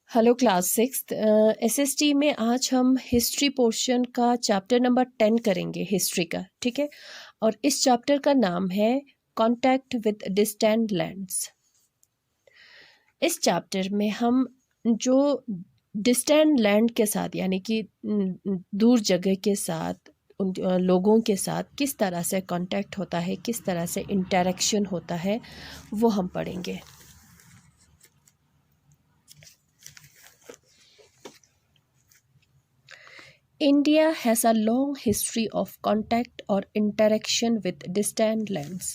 Hello class sixth SST में आज हम हिस्ट्री पोर्शन का चैप्टर नंबर 10 करेंगे हिस्ट्री का। ठीक है, और इस चैप्टर का नाम है कॉन्टैक्ट विद डिस्टेंट लैंड्स। इस चैप्टर में हम जो डिस्टेंट लैंड के साथ यानी कि दूर जगह के साथ उन लोगों के साथ किस तरह से कांटेक्ट होता है, किस तरह से इंटरेक्शन होता है, वो हम पढ़ेंगे। India has a long history of contact और interaction with distant lands.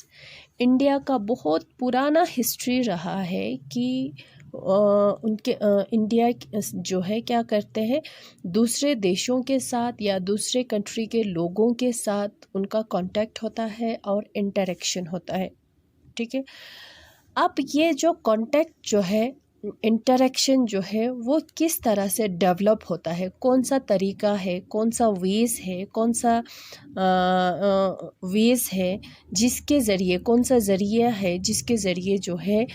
India का बहुत पुराना हिस्ट्री रहा है कि इंडिया जो है क्या करते हैं, दूसरे देशों के साथ या दूसरे कंट्री के लोगों के साथ उनका कांटेक्ट होता है और इंटरेक्शन होता है। ठीक है, अब ये जो कांटेक्ट जो है, इंटरेक्शन जो है, वो किस तरह से डेवलप होता है, कौन सा तरीका है, कौन सा वेज है, कौन सा वेज है जिसके ज़रिए, कौन सा ज़रिया है जिसके ज़रिए जो है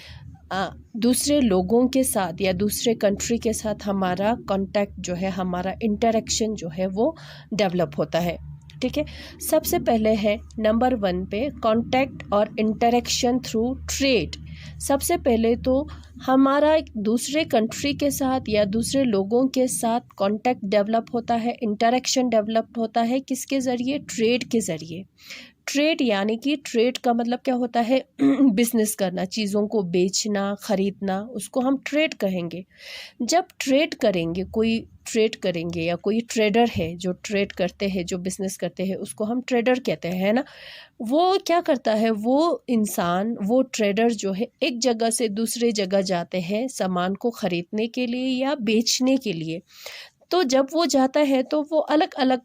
दूसरे लोगों के साथ या दूसरे कंट्री के साथ हमारा कांटेक्ट जो है, हमारा इंटरेक्शन जो है वो डेवलप होता है। ठीक है, सबसे पहले है नंबर 1 पे कांटेक्ट और इंटरेक्शन थ्रू ट्रेड। सबसे पहले तो हमारा दूसरे कंट्री के साथ या दूसरे लोगों के साथ कांटेक्ट डेवलप होता है, इंटरेक्शन डेवलप होता है किसके ज़रिए? ट्रेड के ज़रिए। ट्रेड यानी कि ट्रेड का मतलब क्या होता है? बिजनेस करना, चीज़ों को बेचना, ख़रीदना, उसको हम ट्रेड कहेंगे। जब ट्रेड करेंगे, कोई ट्रेड करेंगे या कोई ट्रेडर है जो ट्रेड करते हैं, जो बिज़नेस करते हैं, उसको हम ट्रेडर कहते हैं, है ना। वो क्या करता है, वो इंसान, वो ट्रेडर जो है एक जगह से दूसरे जगह जाते हैं सामान को ख़रीदने के लिए या बेचने के लिए। तो जब वो जाता है तो वो अलग अलग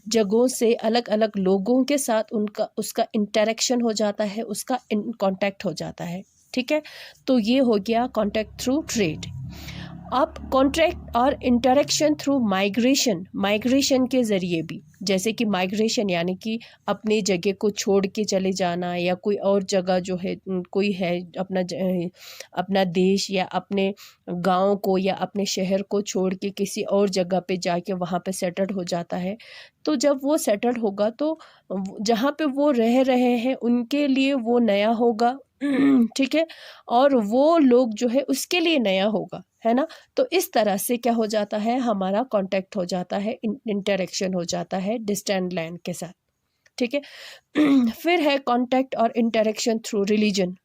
जगहों से अलग अलग लोगों के साथ उसका इंटरेक्शन हो जाता है, उसका कांटेक्ट हो जाता है। ठीक है, तो ये हो गया कांटेक्ट थ्रू ट्रेड। अब कॉन्ट्रैक्ट और इंटरेक्शन थ्रू माइग्रेशन, माइग्रेशन के ज़रिए भी, जैसे कि माइग्रेशन यानी कि अपनी जगह को छोड़ के चले जाना या कोई और जगह जो है, कोई है अपना देश या अपने गांव को या अपने शहर को छोड़ के किसी और जगह पे जाके वहाँ पे सेटल्ड हो जाता है। तो जब वो सेटल्ड होगा तो जहाँ पे वो रह रहे हैं उनके लिए वो नया होगा। ठीक है, और वो लोग जो है उसके लिए नया होगा, है ना। तो इस तरह से क्या हो जाता है, हमारा कांटेक्ट हो जाता है, इंटरेक्शन हो जाता है डिस्टेंट लैंड के साथ। ठीक है, फिर है कांटेक्ट और इंटरेक्शन थ्रू रिलीजन।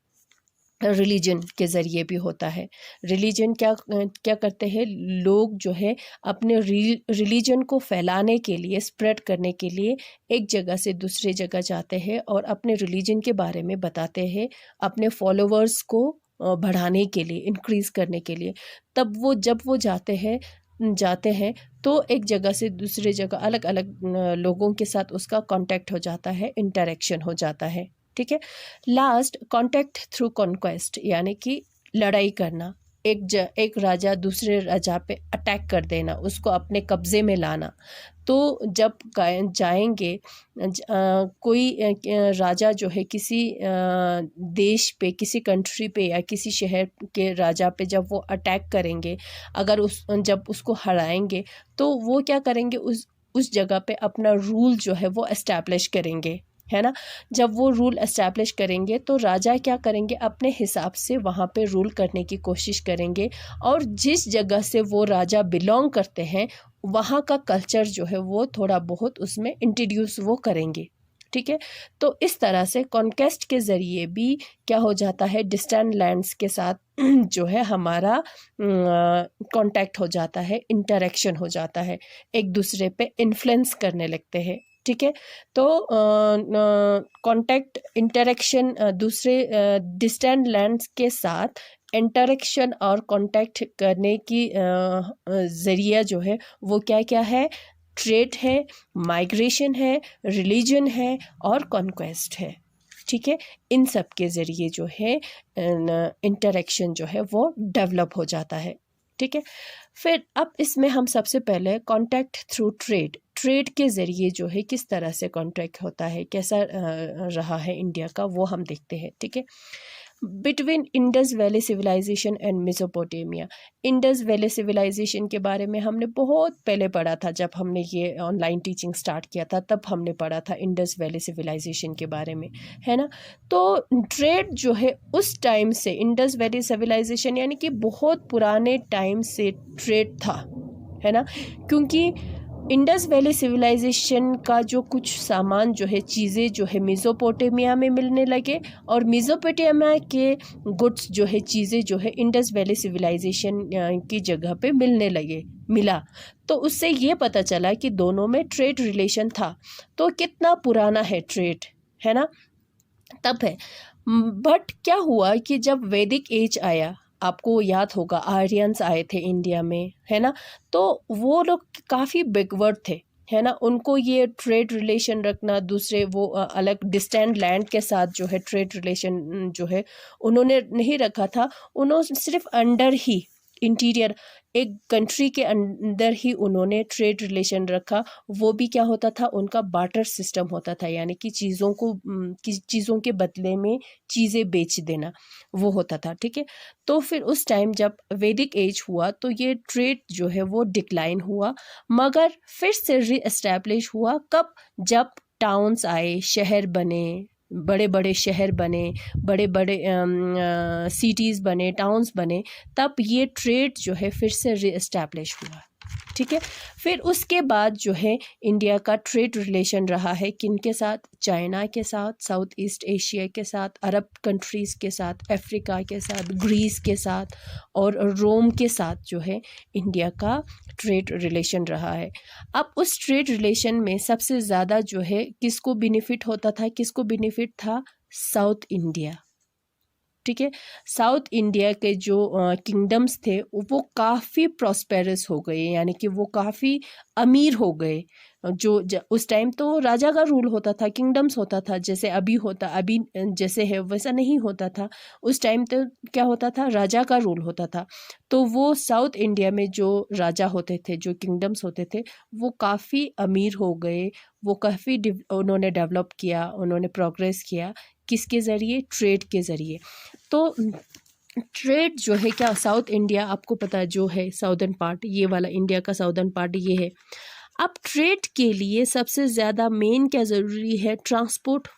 रिलीजन के ज़रिए भी होता है। रिलीजन क्या करते हैं लोग जो है, अपने रिलीजन को फैलाने के लिए, स्प्रेड करने के लिए एक जगह से दूसरी जगह जाते हैं और अपने रिलीजन के बारे में बताते हैं, अपने फॉलोअर्स को बढ़ाने के लिए, इंक्रीज़ करने के लिए। तब वो जब वो जाते हैं तो एक जगह से दूसरी जगह अलग अलग लोगों के साथ उसका कांटेक्ट हो जाता है, इंटरेक्शन हो जाता है। ठीक है, लास्ट कांटेक्ट थ्रू कॉन्क्वेस्ट यानी कि लड़ाई करना, एक राजा दूसरे राजा पे अटैक कर देना, उसको अपने कब्ज़े में लाना। तो जब जाएंगे कोई राजा जो है किसी देश पे, किसी कंट्री पे या किसी शहर के राजा पे जब वो अटैक करेंगे, अगर जब उसको हराएंगे तो वो क्या करेंगे, उस जगह पे अपना रूल जो है वो एस्टैब्लिश करेंगे, है ना। जब वो रूल एस्टैब्लिश करेंगे तो राजा क्या करेंगे, अपने हिसाब से वहाँ पे रूल करने की कोशिश करेंगे और जिस जगह से वो राजा बिलोंग करते हैं वहाँ का कल्चर जो है वो थोड़ा बहुत उसमें इंट्रोड्यूस वो करेंगे। ठीक है, तो इस तरह से कॉन्क्वेस्ट के ज़रिए भी क्या हो जाता है, डिस्टेंट लैंड्स के साथ जो है हमारा कांटेक्ट हो जाता है, इंटरेक्शन हो जाता है, एक दूसरे पे इन्फ्लुएंस करने लगते हैं। ठीक है, तो कांटेक्ट, इंटरेक्शन, दूसरे डिस्टेंट लैंड्स के साथ इंटरेक्शन और कांटेक्ट करने की ज़रिया जो है वो क्या क्या है, ट्रेड है, माइग्रेशन है, रिलीजन है और कॉन्क्वेस्ट है। ठीक है, इन सब के ज़रिए जो है इंटरेक्शन जो है वो डेवलप हो जाता है। ठीक है, फिर अब इसमें हम सबसे पहले कांटेक्ट थ्रू ट्रेड, ट्रेड के ज़रिए जो है किस तरह से कांटेक्ट होता है, कैसा रहा है इंडिया का, वो हम देखते हैं। ठीक है, between Indus valley civilisation and Mesopotamia. Indus valley civilisation के बारे में हमने बहुत पहले पढ़ा था, जब हमने ये ऑनलाइन टीचिंग स्टार्ट किया था तब हमने पढ़ा था इंडस वैली सिविलाइजेशन के बारे में, है ना। तो ट्रेड जो है उस टाइम से, इंडस वैली सिविलाइजेशन यानी कि बहुत पुराने टाइम से ट्रेड था, है ना। क्योंकि इंडस वैली सिविलाइजेशन का जो कुछ सामान जो है, चीज़ें जो है मेसोपोटामिया में मिलने लगे, और मेसोपोटामिया के गुड्स जो है, चीज़ें जो है इंडस वैली सिविलाइजेशन की जगह पे मिला। तो उससे ये पता चला कि दोनों में ट्रेड रिलेशन था। तो कितना पुराना है ट्रेड, है ना, तब है। बट क्या हुआ कि जब वैदिक एज आया, आपको याद होगा आर्यंस आए थे इंडिया में, है ना। तो वो लोग काफ़ी बैकवर्ड थे, है ना। उनको ये ट्रेड रिलेशन रखना, दूसरे वो अलग डिस्टेंट लैंड के साथ जो है ट्रेड रिलेशन जो है उन्होंने नहीं रखा था। उन्होंने सिर्फ अंडर ही इंटीरियर एक कंट्री के अंदर ही उन्होंने ट्रेड रिलेशन रखा। वो भी क्या होता था, उनका बार्टर सिस्टम होता था, यानी कि चीज़ों के बदले में चीज़ें बेच देना, वो होता था, ठीक है। तो फिर उस टाइम जब वैदिक एज हुआ तो ये ट्रेड जो है वो डिक्लाइन हुआ, मगर फिर से रीएस्टैब्लिश हुआ कब, जब टाउन्स आए, शहर बने, बड़े बड़े शहर बने, बड़े बड़े सिटीज़ बने, टाउन्स बने, तब ये ट्रेड जो है फिर से रीएस्टैब्लिश हुआ, ठीक है। फिर उसके बाद जो है इंडिया का ट्रेड रिलेशन रहा है किनके साथ, चाइना के साथ, साउथ ईस्ट एशिया के साथ, अरब कंट्रीज़ के साथ, अफ्रीका के साथ, ग्रीस के साथ और रोम के साथ जो है इंडिया का ट्रेड रिलेशन रहा है। अब उस ट्रेड रिलेशन में सबसे ज़्यादा जो है किसको बेनिफिट होता था, किसको बेनिफिट था, साउथ इंडिया, ठीक है। साउथ इंडिया के जो किंगडम्स थे वो काफ़ी प्रॉस्पेरस हो गए, यानी कि वो काफ़ी अमीर हो गए। उस टाइम तो राजा का रूल होता था, किंगडम्स होता था, जैसे अभी जैसे है वैसा नहीं होता था। उस टाइम तो क्या होता था, राजा का रूल होता था। तो वो साउथ इंडिया में जो राजा होते थे, जो किंगडम्स होते थे, वो काफ़ी अमीर हो गए, वो काफ़ी उन्होंने डेवलप किया, उन्होंने प्रोग्रेस किया, किसके ज़रिए, ट्रेड के ज़रिए। तो ट्रेड जो है क्या, साउथ इंडिया आपको पता है जो है साउदर्न पार्ट, ये वाला इंडिया का साउदर्न पार्ट ये है। अब ट्रेड के लिए सबसे ज़्यादा मेन क्या ज़रूरी है, ट्रांसपोर्ट,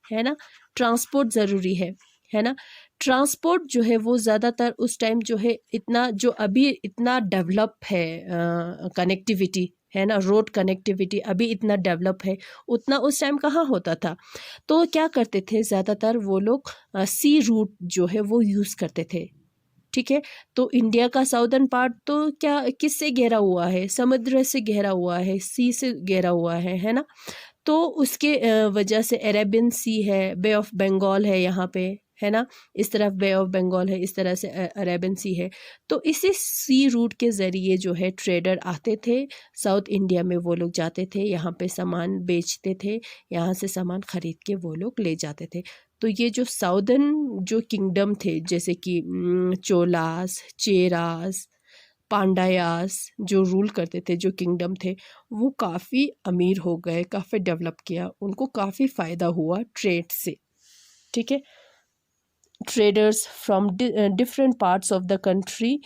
है ना। ट्रांसपोर्ट ज़रूरी है ना। ट्रांसपोर्ट जो है वो ज़्यादातर उस टाइम जो है इतना, जो अभी इतना डेवलप है कनेक्टिविटी, है ना, रोड कनेक्टिविटी अभी इतना डेवलप है, उतना उस टाइम कहाँ होता था। तो क्या करते थे, ज़्यादातर वो लोग सी रूट जो है वो यूज़ करते थे, ठीक है। तो इंडिया का साउदर्न पार्ट तो क्या किससे घेरा हुआ है, समुद्र से घेरा हुआ है, सी से घेरा हुआ है ना। तो उसके वजह से अरेबियन सी है, बे ऑफ बंगाल है यहाँ पे, है ना, इस तरफ बे ऑफ बंगाल है, इस तरह से अरेबियन सी है। तो इसी सी रूट के ज़रिए जो है ट्रेडर आते थे साउथ इंडिया में, वो लोग जाते थे, यहाँ पे सामान बेचते थे, यहाँ से सामान ख़रीद के वो लोग ले जाते थे। तो ये जो साउदर्न जो किंगडम थे, जैसे कि चोलास, चेरास, पांड्यास जो रूल करते थे, जो किंगडम थे, वो काफ़ी अमीर हो गए, काफ़ी डेवलप किया, उनको काफ़ी फ़ायदा हुआ ट्रेड से, ठीक है। Traders from different parts of the country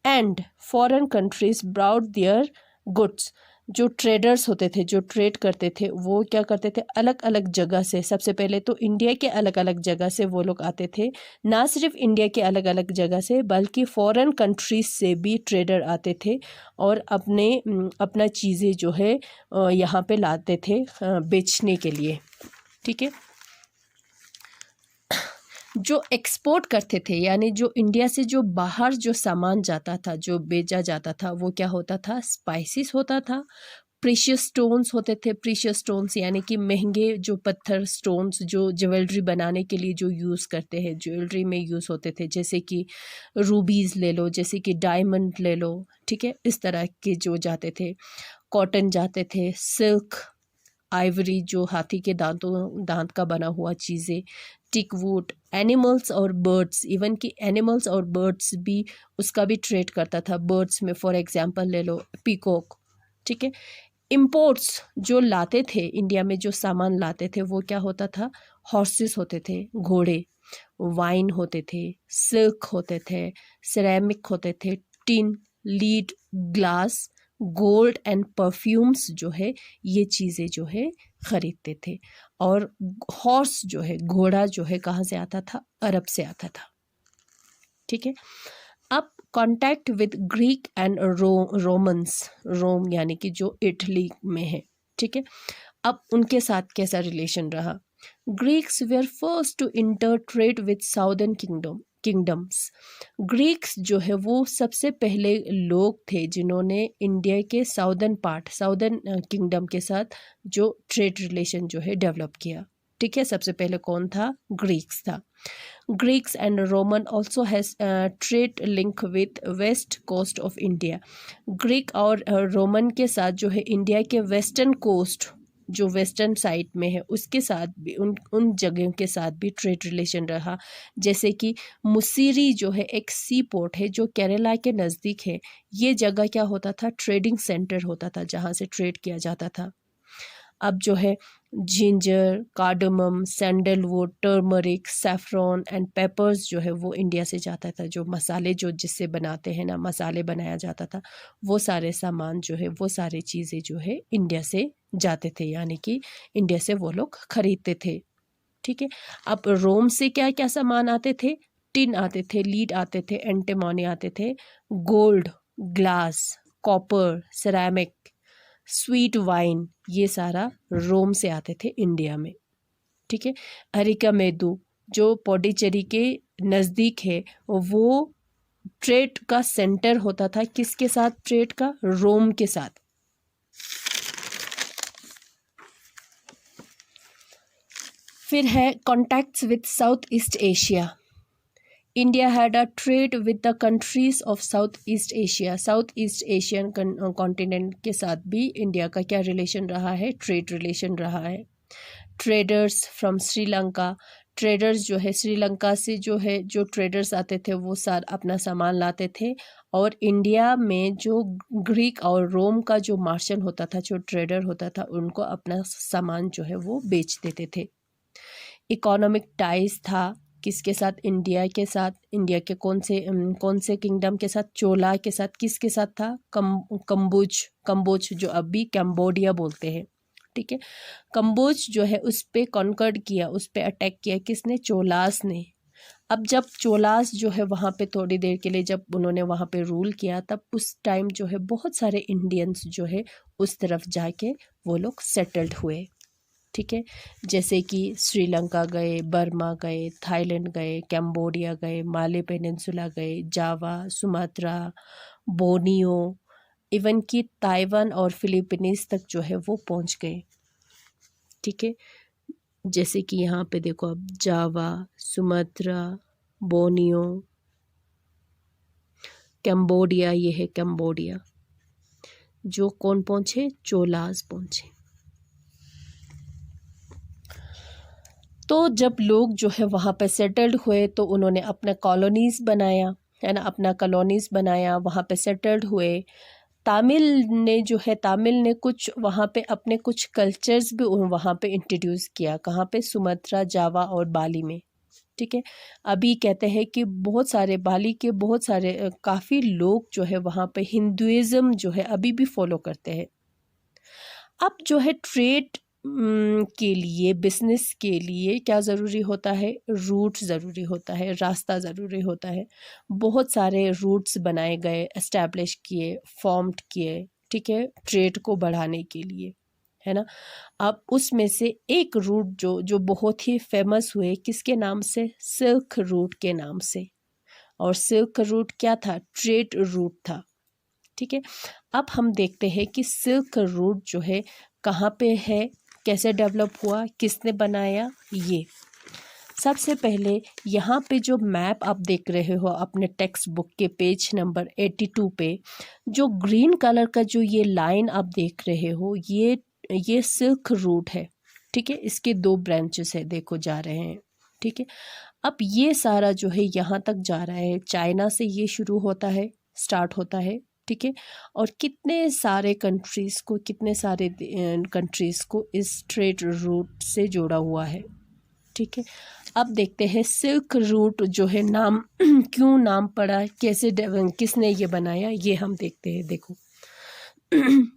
and foreign countries brought their goods. जो ट्रेडर्स होते थे, जो ट्रेड करते थे, वो क्या करते थे, अलग अलग जगह से, सबसे पहले तो इंडिया के अलग अलग जगह से वो लोग आते थे, ना सिर्फ इंडिया के अलग अलग जगह से बल्कि फॉरेन कंट्रीज से भी ट्रेडर आते थे और अपना चीज़ें जो है यहाँ पे लाते थे बेचने के लिए, ठीक है। जो एक्सपोर्ट करते थे, यानी जो इंडिया से जो बाहर जो सामान जाता था, जो बेचा जाता था, वो क्या होता था, स्पाइसेस होता था, प्रीशियस स्टोन्स होते थे। प्रीशियस स्टोन्स यानी कि महंगे जो पत्थर, स्टोन्स जो ज्वेलरी बनाने के लिए जो यूज़ करते हैं, ज्वेलरी में यूज़ होते थे, जैसे कि रूबीज़ ले लो, जैसे कि डायमंड ले लो, ठीक है, इस तरह के जो जाते थे। कॉटन जाते थे, सिल्क, आइवरी जो हाथी के दांत का बना हुआ चीज़ें, टिक वुड, एनिमल्स और बर्ड्स, इवन कि एनिमल्स और बर्ड्स भी, उसका भी ट्रेड करता था। बर्ड्स में फॉर एग्जांपल ले लो पीकॉक, ठीक है। इम्पोर्ट्स जो लाते थे, इंडिया में जो सामान लाते थे, वो क्या होता था, हॉर्सेस होते थे, घोड़े, वाइन होते थे, सिल्क होते थे, सिरेमिक होते थे, tin, lead, glass, gold and perfumes जो है ये चीज़ें जो है ख़रीदते थे। और हॉर्स जो है, घोड़ा जो है, कहाँ से आता था? अरब से आता था। ठीक है। अब contact with Greek and Romans, Rome यानी कि जो इटली में है। ठीक है। अब उनके साथ कैसा रिलेशन रहा? Greeks were first to inter trade with southern kingdoms. Greeks जो है वो सबसे पहले लोग थे जिन्होंने इंडिया के साउदर्न किंगडम के साथ जो ट्रेड रिलेशन जो है डेवलप किया। ठीक है। सबसे पहले कौन था? ग्रीक्स था। Greeks and Roman also has trade link with west coast of India. Greek और रोमन के साथ जो है इंडिया के वेस्टर्न कोस्ट, जो वेस्टर्न साइड में है, उसके साथ भी उन जगहों के साथ भी ट्रेड रिलेशन रहा। जैसे कि मुसीरी जो है एक सी पोर्ट है जो केरला के नज़दीक है। ये जगह क्या होता था? ट्रेडिंग सेंटर होता था जहाँ से ट्रेड किया जाता था। अब जो है ginger, cardamom, sandalwood, turmeric, saffron and papers जो है वो इंडिया से जाता था। जो मसाले जो जिससे बनाते हैं ना, मसाले बनाया जाता था, वो सारे सामान जो है, वो सारी चीज़ें जो है इंडिया से जाते थे, यानी कि इंडिया से वो लोग खरीदते थे। ठीक है। अब रोम से क्या क्या सामान आते थे? टिन आते थे, लीड आते थे, एंटीमोनी आते थे, gold, glass, copper, ceramic, sweet wine, ये सारा रोम से आते थे इंडिया में। ठीक है। अरिकामेदु जो पौंडीचेरी के नज़दीक है, वो ट्रेड का सेंटर होता था। किसके साथ ट्रेड का? रोम के साथ। फिर है contacts with south east Asia. India had a trade with the countries of south east Asia. South east Asian continent के साथ भी इंडिया का क्या रिलेशन रहा है? ट्रेड रिलेशन रहा है। ट्रेडर्स फ्रॉम श्रीलंका, ट्रेडर्स जो है श्रीलंका से जो है, जो ट्रेडर्स आते थे वो अपना सामान लाते थे, और इंडिया में जो ग्रीक और रोम का जो मार्शन होता था, जो ट्रेडर होता था, उनको अपना सामान जो है वो बेच देते थे। इकोनॉमिक टाइज था किसके साथ? इंडिया के साथ। इंडिया के कौन से किंगडम के साथ? चोला के साथ। किसके साथ था? कंबोज जो अभी कैम्बोडिया बोलते हैं। ठीक है। कंबोज जो है उस पे कॉन्कर्ड किया, उस पे अटैक किया किसने? चोलास ने। अब जब चोलास जो है वहाँ पे थोड़ी देर के लिए जब उन्होंने वहाँ पे रूल किया, तब उस टाइम जो है बहुत सारे इंडियंस जो है उस तरफ जाके वो लोग सेटल्ड हुए। ठीक है। जैसे कि श्रीलंका गए, बर्मा गए, थाईलैंड गए, कैम्बोडिया गए, माले पेनिनसुला गए, जावा, सुमात्रा, बोर्नियो, इवन कि ताइवान और फिलीपींस तक जो है वो पहुंच गए। ठीक है। जैसे कि यहाँ पे देखो, अब जावा, सुमात्रा, बोर्नियो, कैम्बोडिया, ये है कैम्बोडिया। जो कौन पहुंचे? चोलास पहुंचे। तो जब लोग जो है वहाँ पे सेटल्ड हुए तो उन्होंने अपना कॉलोनीज़ बनाया, है ना, अपना कॉलोनीज़ बनाया, वहाँ पे सेटल्ड हुए। तमिल ने कुछ वहाँ पे अपने कुछ कल्चर्स भी वहाँ पे इंट्रोड्यूस किया। कहाँ पे? सुमात्रा, जावा और बाली में। ठीक है। अभी कहते हैं कि बहुत सारे बाली के बहुत सारे काफ़ी लोग जो है वहाँ पे हिंदुइज़्म जो है अभी भी फॉलो करते हैं। अब जो है ट्रेड के लिए, बिजनेस के लिए क्या ज़रूरी होता है? रूट ज़रूरी होता है, रास्ता ज़रूरी होता है। बहुत सारे रूट्स बनाए गए, एस्टैब्लिश किए, फॉर्म्ड किए। ठीक है। ट्रेड को बढ़ाने के लिए, है ना। अब उसमें से एक रूट जो बहुत ही फेमस हुए, किसके नाम से? सिल्क रूट के नाम से। और सिल्क रूट क्या था? ट्रेड रूट था। ठीक है। अब हम देखते हैं कि सिल्क रूट जो है कहाँ पे है, कैसे डेवलप हुआ, किसने बनाया। ये सबसे पहले यहाँ पे जो मैप आप देख रहे हो अपने टेक्स्ट बुक के पेज नंबर 82 पे, जो ग्रीन कलर का जो ये लाइन आप देख रहे हो, ये सिल्क रूट है। ठीक है। इसके 2 ब्रांचेस है, देखो जा रहे हैं। ठीक है। अब ये सारा जो है यहाँ तक जा रहा है, चाइना से ये शुरू होता है, स्टार्ट होता है। ठीक है। और कितने सारे कंट्रीज़ को इस ट्रेड रूट से जोड़ा हुआ है। ठीक है। अब देखते हैं सिल्क रूट जो है नाम क्यों नाम पड़ा, कैसे किसने ये बनाया, ये हम देखते हैं। देखो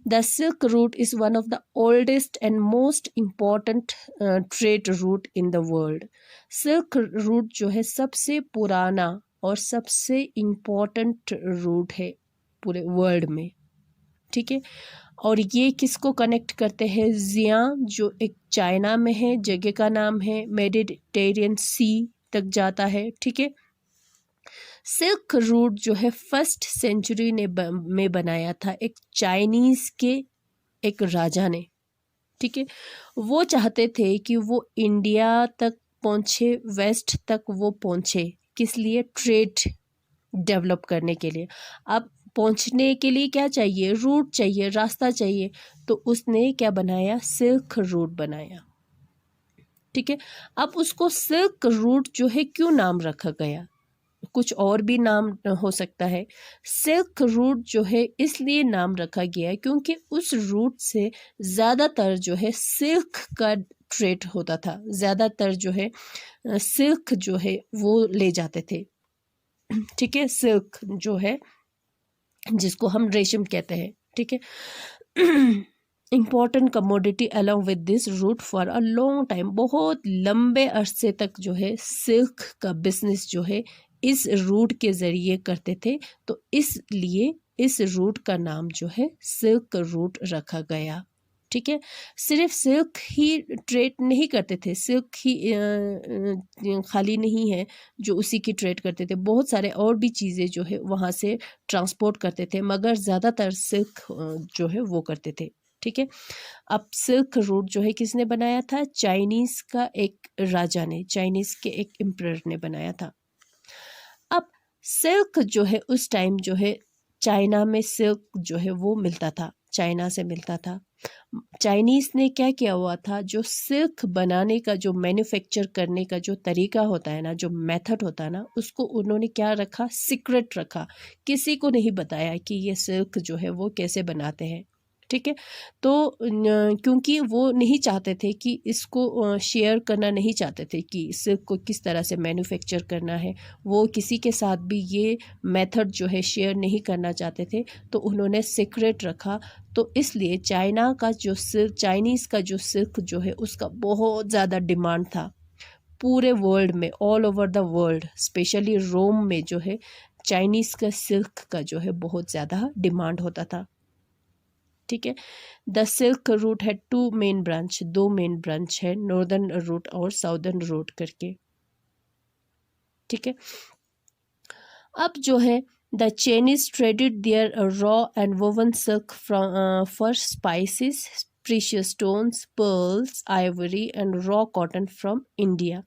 the silk root is one of the oldest and most important trade route in the world. Silk route जो है सबसे पुराना और सबसे इम्पॉर्टेंट रूट है पूरे वर्ल्ड में, ठीक है। और ये किसको कनेक्ट करते हैं? ज़ियां जो एक चाइना में है, जगह का नाम है, मेडिटेरियन सी तक जाता है, ठीक है। सिल्क रूट जो है 1st सेंचुरी में बनाया था एक चाइनीज़ के एक राजा ने, ठीक है। वो चाहते थे कि वो इंडिया तक पहुँचे, वेस्ट तक वो पहुँचे, किस लिए? ट्रेड डेवलप करने के लिए। अब पहुंचने के लिए क्या चाहिए? रूट चाहिए, रास्ता चाहिए। तो उसने क्या बनाया? सिल्क रूट बनाया, ठीक है। अब उसको सिल्क रूट जो है क्यों नाम रखा गया? कुछ और भी नाम हो सकता है। सिल्क रूट जो है इसलिए नाम रखा गया क्योंकि उस रूट से ज़्यादातर जो है सिल्क का ट्रेड होता था। ज़्यादातर जो है सिल्क जो है वो ले जाते थे, ठीक है। सिल्क जो है जिसको हम रेशम कहते हैं, ठीक है। Important commodity along with this route for a long time, बहुत लंबे अरसे तक जो है सिल्क का बिजनेस जो है इस रूट के ज़रिए करते थे। तो इसलिए इस रूट का नाम जो है सिल्क रूट रखा गया, ठीक है। सिर्फ सिल्क ही ट्रेड नहीं करते थे, सिल्क ही खाली नहीं है जो उसी की ट्रेड करते थे, बहुत सारे और भी चीज़ें जो है वहाँ से ट्रांसपोर्ट करते थे, मगर ज़्यादातर सिल्क जो है वो करते थे, ठीक है। अब सिल्क रूट जो है किसने बनाया था? चाइनीज़ का एक राजा ने, चाइनीज़ के एक एम्परर ने बनाया था। अब सिल्क जो है उस टाइम जो है चाइना में सिल्क जो है वो मिलता था, चाइना से मिलता था। चाइनीज़ ने क्या किया हुआ था? जो सिल्क बनाने का, जो मैन्युफैक्चर करने का जो तरीका होता है ना, जो मेथड होता है ना, उसको उन्होंने क्या रखा? सीक्रेट रखा। किसी को नहीं बताया कि ये सिल्क जो है वो कैसे बनाते हैं, ठीक है। तो क्योंकि वो नहीं चाहते थे कि इसको शेयर करना नहीं चाहते थे कि सिल्क को किस तरह से मैन्युफैक्चर करना है, वो किसी के साथ भी ये मेथड जो है शेयर नहीं करना चाहते थे, तो उन्होंने सीक्रेट रखा। तो इसलिए चाइना का जो सिल्क, चाइनीज़ का जो सिल्क जो है उसका बहुत ज़्यादा डिमांड था पूरे वर्ल्ड में, all over the world. Specially Rome में जो है चाइनीज़ का सिल्क का जो है बहुत ज़्यादा डिमांड होता था, ठीक है। द सिल्क रूट है 2 मेन ब्रांच, 2 मेन ब्रांच है, नॉर्दर्न रूट और साउदर्न रूट करके, ठीक है। अब जो है the Chinese traded their raw and woven silk from for spices, precious stones, pearls, ivory and raw cotton from India.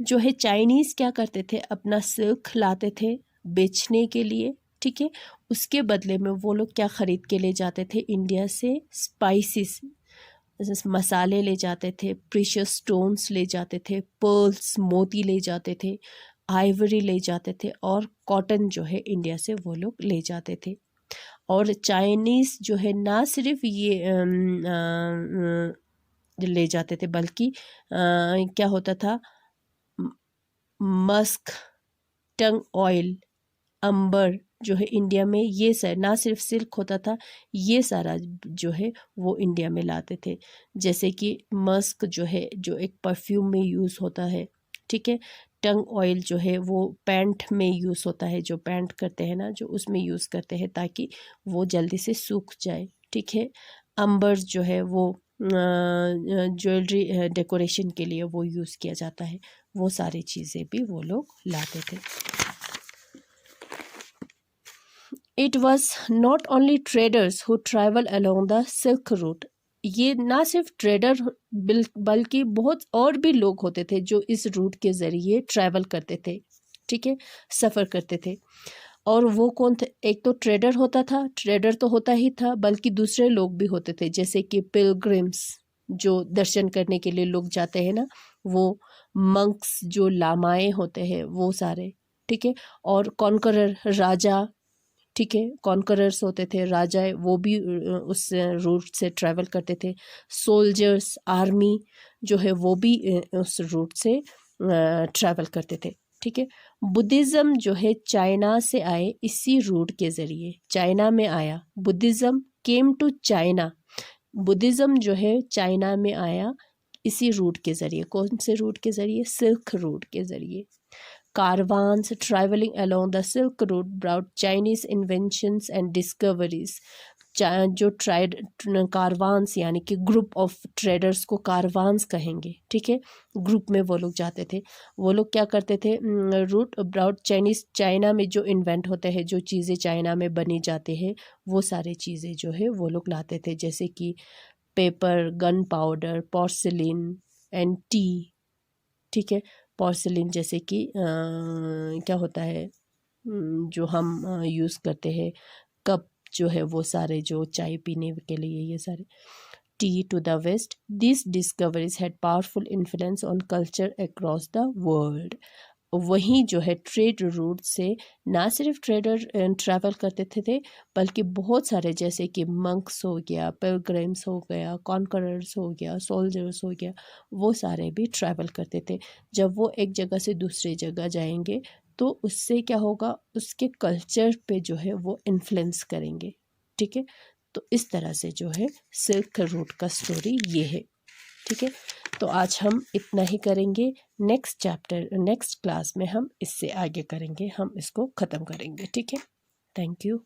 जो है चाइनीज़ क्या करते थे? अपना सिल्क लाते थे बेचने के लिए, ठीक है। उसके बदले में वो लोग क्या ख़रीद के ले जाते थे? इंडिया से स्पाइसेस, मसाले ले जाते थे, प्रीशियस स्टोन्स ले जाते थे, पर्ल्स मोती ले जाते थे, आइवरी ले जाते थे, और कॉटन जो है इंडिया से वो लोग ले जाते थे। और चाइनीज़ जो है ना सिर्फ ये ले जाते थे, बल्कि क्या होता था? मस्क, टंग ऑयल, अंबर जो है इंडिया में, ये सर ना सिर्फ सिल्क होता था, ये सारा जो है वो इंडिया में लाते थे। जैसे कि मस्क जो है जो एक परफ्यूम में यूज़ होता है, ठीक है। टंग ऑयल जो है वो पैंट में यूज़ होता है, जो पैंट करते हैं ना, जो उसमें यूज़ करते हैं ताकि वो जल्दी से सूख जाए, ठीक है। अंबर जो है वो ज्वेलरी डेकोरेशन के लिए वो यूज़ किया जाता है। वो सारी चीज़ें भी वो लोग लाते थे। It was not only traders who travel along the Silk Route. ये ना सिर्फ ट्रेडर बल्कि बहुत और भी लोग होते थे जो इस रूट के ज़रिए ट्रैवल करते थे, ठीक है, सफ़र करते थे। और वो कौन थे? एक तो ट्रेडर होता था, ट्रेडर तो होता ही था, बल्कि दूसरे लोग भी होते थे, जैसे कि पिलग्रिम्स जो दर्शन करने के लिए लोग जाते हैं ना, वो मंक्स जो लामाएँ होते हैं वो सारे, ठीक है। और कॉन्करर, राजा, ठीक है, कॉन्करर्स होते थे, राजा, वो भी उस रूट से ट्रैवल करते थे। सोल्जर्स, आर्मी जो है वो भी उस रूट से ट्रैवल करते थे। ठीक है, बुद्धिज़्म जो है चाइना से आए इसी रूट के ज़रिए, चाइना में आया। Buddhism came to China, Buddhism जो है चाइना में आया इसी रूट के ज़रिए। कौन से रूट के ज़रिए? सिल्क रूट के ज़रिए। Caravans travelling along the silk route brought Chinese inventions and discoveries. जो कारवान्स यानी कि ग्रुप ऑफ ट्रेडर्स को कारवान्स कहेंगे। ठीक है, ग्रुप में वो लोग जाते थे। वो लोग क्या करते थे? रूट ब्राउट चाइनीज़, चाइना में जो इन्वेंट होते हैं, जो चीज़ें चाइना में बनी जाते हैं, वो सारे चीज़ें जो है वो लोग लाते थे, जैसे कि paper, gun powder, porcelain and T. ठीक है, पोर्सिलिन जैसे कि क्या होता है, जो हम यूज़ करते हैं, कप जो है वो सारे, जो चाय पीने के लिए, ये सारे। Tea to the West, this discoveries had powerful influence on culture across the world. वहीं जो है ट्रेड रूट से ना सिर्फ ट्रेडर ट्रैवल करते थे, बल्कि बहुत सारे, जैसे कि मंक्स हो गया, पिलग्रिम्स हो गया, कॉन्करर्स हो गया, सोल्जर्स हो गया, वो सारे भी ट्रैवल करते थे। जब वो एक जगह से दूसरी जगह जाएंगे तो उससे क्या होगा, उसके कल्चर पे जो है वो इन्फ्लुएंस करेंगे। ठीक है, तो इस तरह से जो है सिल्क रूट का स्टोरी ये है। ठीक है, तो आज हम इतना ही करेंगे। नेक्स्ट चैप्टर, नेक्स्ट क्लास में हम इससे आगे करेंगे, हम इसको ख़त्म करेंगे। ठीक है, थैंक यू।